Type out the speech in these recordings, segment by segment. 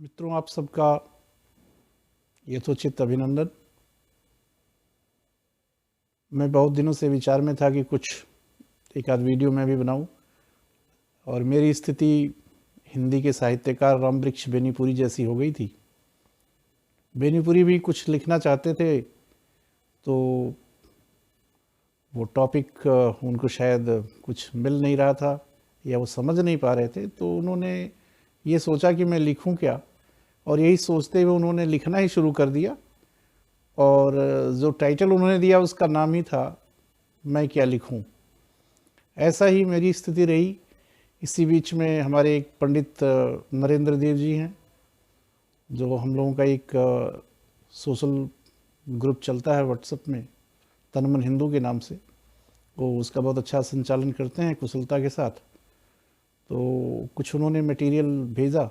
मित्रों, आप सबका यथोचित अभिनंदन। मैं बहुत दिनों से विचार में था कि कुछ एक आध वीडियो मैं भी बनाऊं, और मेरी स्थिति हिंदी के साहित्यकार रामवृक्ष बेनीपुरी जैसी हो गई थी। बेनीपुरी भी कुछ लिखना चाहते थे, तो वो टॉपिक उनको शायद कुछ मिल नहीं रहा था या वो समझ नहीं पा रहे थे, तो उन्होंने ये सोचा कि मैं लिखूं क्या, और यही सोचते हुए उन्होंने लिखना ही शुरू कर दिया। और जो टाइटल उन्होंने दिया उसका नाम ही था मैं क्या लिखूं। ऐसा ही मेरी स्थिति रही। इसी बीच में हमारे एक पंडित नरेंद्र देव जी हैं, जो हम लोगों का एक सोशल ग्रुप चलता है व्हाट्सएप में, तन मन हिंदू के नाम से। वो उसका बहुत अच्छा संचालन करते हैं कुशलता के साथ। तो कुछ उन्होंने मटेरियल भेजा,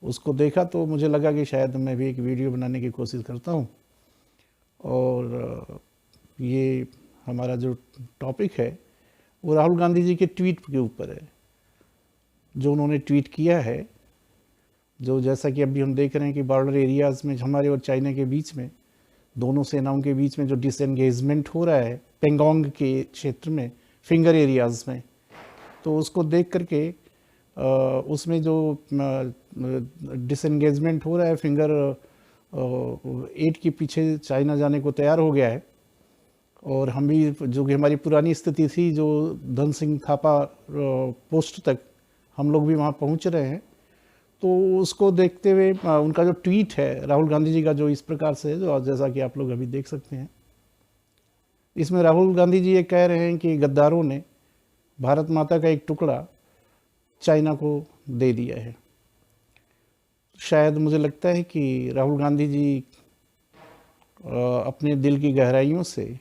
उसको देखा तो मुझे लगा कि शायद मैं भी एक वीडियो बनाने की कोशिश करता हूँ। और ये हमारा जो टॉपिक है वो राहुल गांधी जी के ट्वीट के ऊपर है, जो उन्होंने ट्वीट किया है। जो जैसा कि अभी हम देख रहे हैं कि बॉर्डर एरियाज़ में हमारे और चाइना के बीच में, दोनों सेनाओं के बीच में जो डिसएंगेजमेंट हो रहा है पेंगोंग के क्षेत्र में, फिंगर एरियाज़ में, तो उसको देख करके उसमें जो डिसएंगेजमेंट हो रहा है, फिंगर 8 के पीछे चाइना जाने को तैयार हो गया है। और हम भी, जो कि हमारी पुरानी स्थिति थी, जो धन सिंह थापा पोस्ट तक हम लोग भी वहाँ पहुँच रहे हैं। तो उसको देखते हुए उनका जो ट्वीट है राहुल गांधी जी का, जो इस प्रकार से है, जो जैसा कि आप लोग अभी देख सकते हैं, इसमें राहुल गांधी जी ये कह रहे हैं कि गद्दारों ने भारत माता का एक टुकड़ा चाइना को दे दिया है। शायद मुझे लगता है कि राहुल गांधी जी अपने दिल की गहराइयों से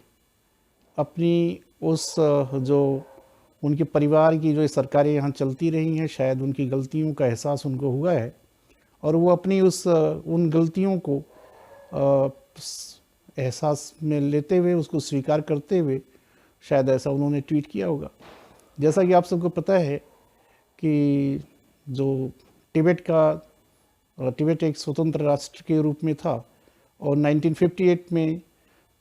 अपनी उस जो उनके परिवार की जो सरकारें यहाँ चलती रही हैं, शायद उनकी गलतियों का एहसास उनको हुआ है, और वो अपनी उन गलतियों को एहसास में लेते हुए, उसको स्वीकार करते हुए, शायद ऐसा उन्होंने ट्वीट किया होगा। जैसा कि आप सबको पता है कि जो तिब्बत एक स्वतंत्र राष्ट्र के रूप में था, और 1958 में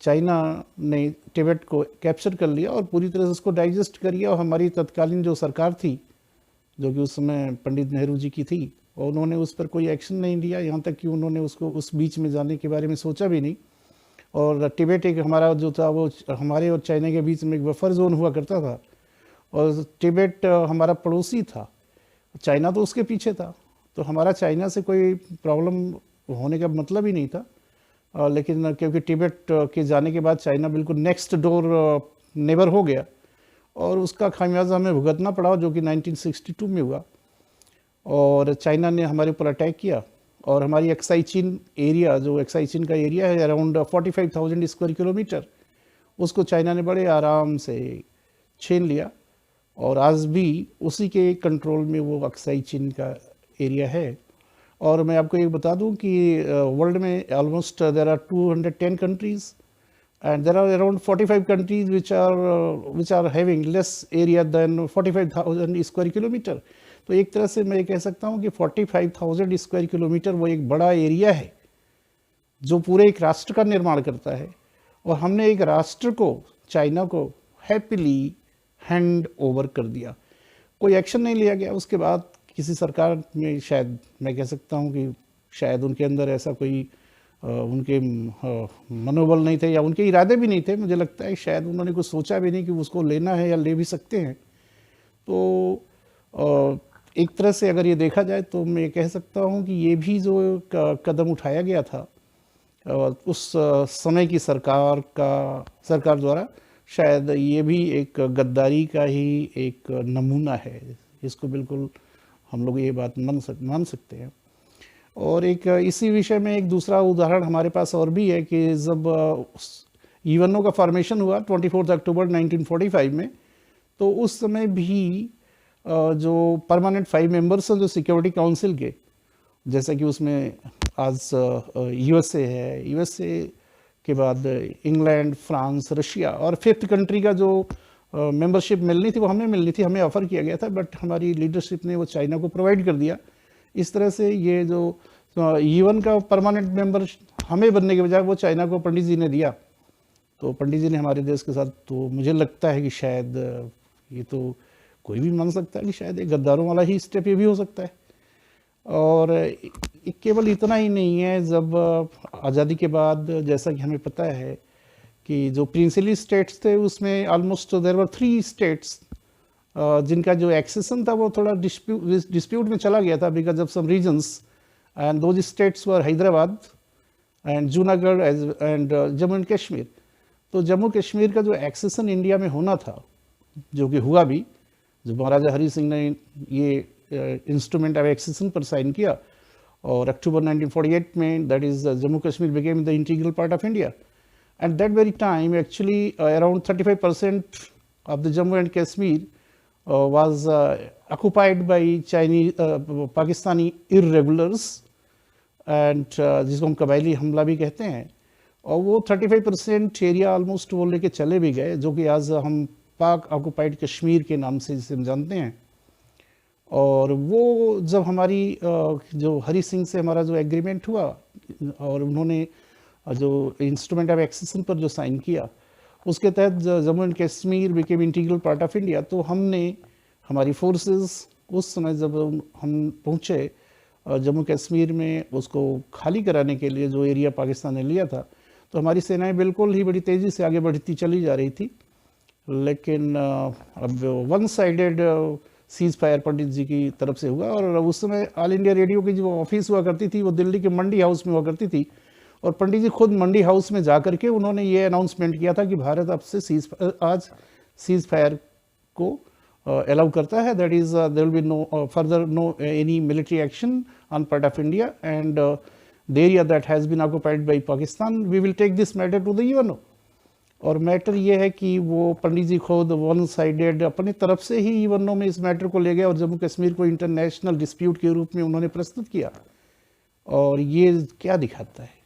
चाइना ने तिब्बत को कैप्चर कर लिया और पूरी तरह से उसको डाइजेस्ट कर लिया। और हमारी तत्कालीन जो सरकार थी, जो कि उस समय पंडित नेहरू जी की थी, और उन्होंने उस पर कोई एक्शन नहीं लिया, यहाँ तक कि उन्होंने उसको उस बीच में जाने के बारे में सोचा भी नहीं। और तिब्बत एक हमारा जो था, वो हमारे और चाइना के बीच में एक बफर जोन हुआ करता था, और तिब्बत हमारा पड़ोसी था, चाइना तो उसके पीछे था। तो हमारा चाइना से कोई प्रॉब्लम होने का मतलब ही नहीं था। लेकिन क्योंकि तिब्बत के जाने के बाद चाइना बिल्कुल नेक्स्ट डोर नेबर हो गया, और उसका खामियाजा हमें भुगतना पड़ा, जो कि 1962 में हुआ। और चाइना ने हमारे ऊपर अटैक किया, और हमारी एक्साई चीन एरिया, जो एक्साई चीन का एरिया है अराउंड 45,000 स्क्वायर किलोमीटर, उसको चाइना ने बड़े आराम से छीन लिया। और आज भी उसी के कंट्रोल में वो एक्साई चीन का एरिया है। और मैं आपको ये बता दूं कि वर्ल्ड में almost there are 210 countries, and there are around 45 countries which are having less area than 45,000 square kilometre. तो एक तरह से मैं कह सकता हूं कि 45,000 स्क्वायर किलोमीटर वो एक बड़ा एरिया है, जो पूरे एक राष्ट्र का निर्माण करता है। और हमने एक राष्ट्र को, चाइना को, हैप्पीली हैंड ओवर कर दिया। कोई एक्शन नहीं लिया गया। उसके बाद किसी सरकार में, शायद मैं कह सकता हूँ कि शायद उनके अंदर ऐसा कोई उनके मनोबल नहीं थे, या उनके इरादे भी नहीं थे। मुझे लगता है शायद उन्होंने कुछ सोचा भी नहीं कि उसको लेना है या ले भी सकते हैं। तो एक तरह से अगर ये देखा जाए तो मैं कह सकता हूँ कि ये भी जो कदम उठाया गया था उस समय की सरकार द्वारा, शायद ये भी एक गद्दारी का ही एक नमूना है। इसको बिल्कुल हम लोग ये बात मान सकते हैं। और एक इसी विषय में एक दूसरा उदाहरण हमारे पास और भी है कि जब यूएनओ का फॉर्मेशन हुआ 24 अक्टूबर 1945 में, तो उस समय भी जो परमानेंट 5 मेंबर्स हैं जो सिक्योरिटी काउंसिल के, जैसा कि उसमें आज यूएसए है, यूएसए के बाद इंग्लैंड, फ्रांस, रशिया, और 5th कंट्री का जो मेंबरशिप मिलनी थी वो हमें मिलनी थी, हमें ऑफ़र किया गया था, बट हमारी लीडरशिप ने वो चाइना को प्रोवाइड कर दिया। इस तरह से ये जो तो यूएन का परमानेंट मेंबर हमें बनने के बजाय वो चाइना को पंडित जी ने दिया। तो पंडित जी ने हमारे देश के साथ, तो मुझे लगता है कि शायद ये तो कोई भी मान सकता है कि शायद ये गद्दारों वाला ही स्टेप ये भी हो सकता है। और केवल इतना ही नहीं है, जब आज़ादी के बाद जैसा कि हमें पता है कि जो प्रिंसली स्टेट्स थे उसमें ऑलमोस्ट देयर वर 3 स्टेट्स जिनका जो एक्सेशन था वो थोड़ा डिस्प्यूट में चला गया था because of some reasons, and those states were Hyderabad and Junagadh and Jammu and Kashmir. तो जम्मू कश्मीर का जो एक्सेशन इंडिया में होना था, जो कि हुआ भी, जो महाराजा हरि सिंह ने ये इंस्ट्रूमेंट ऑफ एक्सेशन पर साइन किया और अक्टूबर 1948 में that is Jammu Kashmir became the integral part of India. At that very time actually around 35% of the Jammu and Kashmir was occupied by Chinese Pakistani irregulars and जिसको हम कबायली हमला भी कहते हैं। और वो 35% एरिया ऑलमोस्ट वो लेके चले भी गए, जो कि आज हम पाक ऑक्युपाइड कश्मीर के नाम से जिसे हम जानते हैं। और वो जब हमारी जो हरि सिंह से हमारा जो एग्रीमेंट हुआ और उन्होंने जो इंस्ट्रूमेंट ऑफ एक्सेशन पर जो साइन किया, उसके तहत Jammu and Kashmir became integral part of India. तो हमने, हमारी फोर्सेस उस समय जब हम पहुँचे जम्मू कश्मीर में उसको खाली कराने के लिए, जो एरिया पाकिस्तान ने लिया था, तो हमारी सेनाएं बिल्कुल ही बड़ी तेज़ी से आगे बढ़ती चली जा रही थी। लेकिन अब वन साइडेड सीज फायर पंडित जी की तरफ से हुआ। और उस समय ऑल इंडिया रेडियो की जो ऑफिस हुआ करती थी वो दिल्ली के मंडी हाउस में हुआ करती थी, और पंडित जी खुद मंडी हाउस में जा करके उन्होंने ये अनाउंसमेंट किया था कि भारत अब से आज सीज फायर को अलाउ करता है, that is there will be no further no any military action on part of India and the area that has been occupied by Pakistan, we will take this matter to the UNO. और matter ये है कि वो पंडित जी खुद one sided अपनी तरफ से ही UNO में इस मैटर को ले गए और जम्मू कश्मीर को इंटरनेशनल डिस्प्यूट के रूप में उन्होंने प्रस्तुत किया। और ये क्या दिखाता है,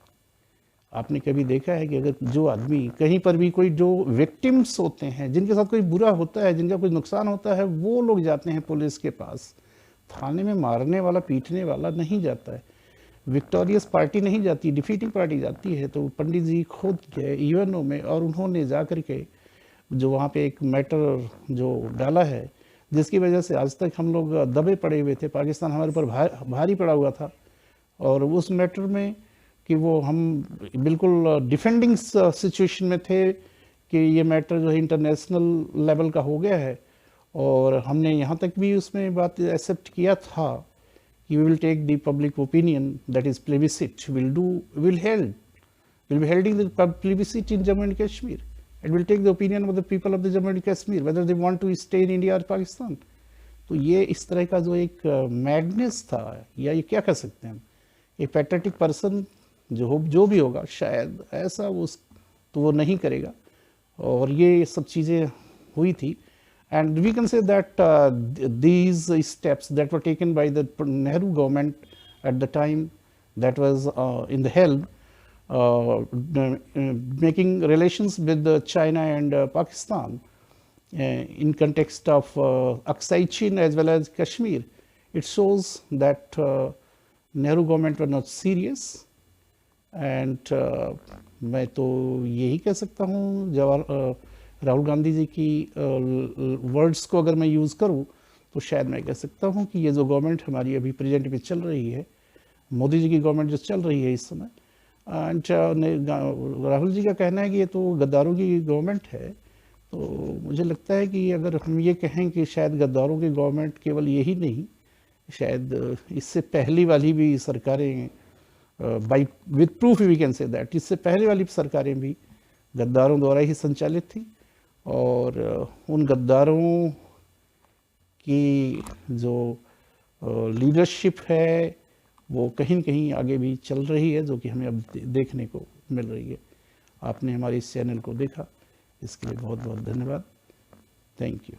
आपने कभी देखा है कि अगर जो आदमी कहीं पर भी कोई जो विक्टिम्स होते हैं, जिनके साथ कोई बुरा होता है, जिनका कोई नुकसान होता है, वो लोग जाते हैं पुलिस के पास, थाने में मारने वाला पीटने वाला नहीं जाता है, विक्टोरियस पार्टी नहीं जाती, डिफीटिंग पार्टी जाती है। तो पंडित जी खुद गए यूएनओ में और उन्होंने जा कर के जो वहाँ पे एक मैटर जो डाला है, जिसकी वजह से आज तक हम लोग दबे पड़े हुए थे, पाकिस्तान हमारे ऊपर भारी पड़ा हुआ था। और उस मैटर में कि वो हम बिल्कुल डिफेंडिंग सिचुएशन में थे कि ये मैटर जो है इंटरनेशनल लेवल का हो गया है। और हमने यहाँ तक भी उसमें बात एक्सेप्ट किया था कि we will take the public opinion, that is plebiscite, will be holding the plebiscite in Jammu and Kashmir and will take the opinion of the people of the Jammu and Kashmir whether they want to stay in India और पाकिस्तान। तो ये इस तरह का जो एक madness था, या ये क्या कह सकते हैं हम, एक पैट्रियटिक पर्सन जो भी होगा, शायद ऐसा तो वो नहीं करेगा। और ये सब चीज़ें हुई थी। And we can say that these steps that were taken by the Nehru government at the time that was in the help making relations with China and Pakistan in context of Aksai Chin as well as Kashmir, it shows that Nehru government were not serious. And मैं तो यही कह सकता हूँ, राहुल गांधी जी की words को अगर मैं यूज़ करूँ तो शायद मैं कह सकता हूँ कि ये जो गवर्नमेंट हमारी अभी प्रेजेंट में चल रही है, मोदी जी की गवर्नमेंट जो चल रही है इस समय, राहुल जी का कहना है कि ये तो गद्दारों की गवर्नमेंट है। तो मुझे लगता है कि अगर हम ये कहें कि शायद गद्दारों की गवर्नमेंट केवल यही नहीं, शायद इससे पहली वाली भी सरकारें, by with proof we can say that, इससे पहले वाली सरकारें भी गद्दारों द्वारा ही संचालित थी। और उन गद्दारों की जो लीडरशिप है वो कहीं न कहीं आगे भी चल रही है, जो कि हमें अब देखने को मिल रही है। आपने हमारे इस चैनल को देखा, इसके लिए बहुत बहुत धन्यवाद। Thank you.